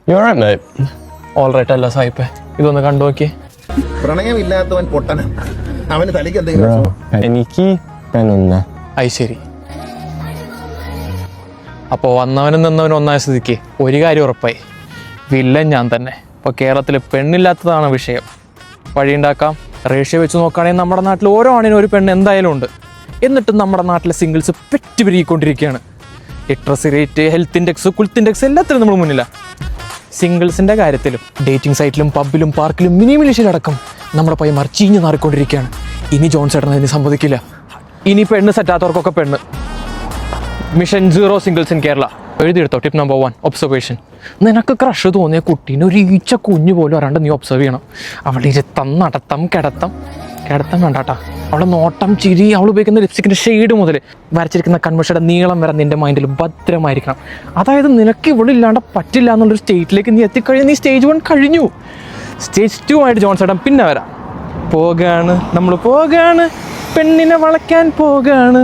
You alright, mate? Alright അല്ല സായിപ്പേ, ഇതൊന്ന് കണ്ടു നോക്കി. പ്രണയമില്ലാത്തവൻ പൊട്ടനാണ്. അവന് തലയ്ക്ക് എന്തെങ്കിലും എനിക്ക് പെണ്ണൊന്ന്. അത് ശരി. അപ്പോൾ വന്നവനും നിന്നവനും ഒന്നായ സ്ഥിതിക്ക് ഒരു കാര്യം ഉറപ്പായി, വില്ലൻ ഞാൻ തന്നെ. ഇപ്പോൾ കേരളത്തിൽ പെണ്ണില്ലാത്തതാണ് വിഷയം. വഴിയുണ്ടാക്കാം. റേഷ്യ വെച്ച് നോക്കുകയാണെങ്കിൽ നമ്മുടെ നാട്ടിൽ ഓരോ ആണിനും ഒരു പെണ്ണ് എന്തായാലും ഉണ്ട്. എന്നിട്ടും നമ്മുടെ നാട്ടിലെ സിംഗിൾസ് പെറ്റുപിരിക്കൊണ്ടിരിക്കുകയാണ്. ലിറ്ററസി റേറ്റ്, ഹെൽത്ത് ഇൻഡെക്സ്, കുൽത്ത് ഇൻഡെക്സ് എല്ലാത്തിലും നമ്മൾ മുന്നിലാണ്. സിംഗിൾസിൻ്റെ കാര്യത്തിലും ഡേറ്റിംഗ് സൈറ്റിലും പബ്ബിലും പാർക്കിലും മിനിമിലിഷ്യലടക്കം നമ്മുടെ പയ്യന്മാർ ചീഞ്ഞ് നാറിക്കൊണ്ടിരിക്കുകയാണ്. ഇനി ജോൺ ചേട്ടൻ അതിന് സമ്മതിക്കില്ല. ഇനി പെണ്ണ് സെറ്റാത്തവർക്കൊക്കെ പെണ്ണ്. Mission 0 singles in Kerala. എഴുതിയെടുത്തോ. Tip number 1, observation. നിനക്ക് ക്രഷ് തോന്നിയ കുട്ടീനെ ഒരു ഈച്ച കുഞ്ഞു പോലും വരാണ്ട് നീ ഒബ്സർവ് ചെയ്യണം. അവളുടെ ഇരുത്തം, നടത്തം, കിടത്തം വേണ്ടാട്ടാ. അവളുടെ നോട്ടം, ചിരി, അവൾ ഉപയോഗിക്കുന്ന ലിപ്സ്റ്റിക്കിൻ്റെ ഷെയ്ഡ് മുതൽ വരച്ചിരിക്കുന്ന കൺവെർഷയുടെ നീളം വരെ നിൻ്റെ മൈൻഡിൽ ഭദ്രമായിരിക്കണം. അതായത് നിനക്ക് ഇവളില്ലാണ്ട് പറ്റില്ല എന്നുള്ളൊരു സ്റ്റേറ്റിലേക്ക് നീ എത്തിക്കഴിഞ്ഞാൽ നീ സ്റ്റേജ് 1 കഴിഞ്ഞു. സ്റ്റേജ് 2 ആയിട്ട് ജോൺ ചേട്ടൻ പിന്നെ വരാം. പോകാണ്, നമ്മൾ പോകാണ്, പെണ്ണിനെ വളയ്ക്കാൻ പോകാണ്.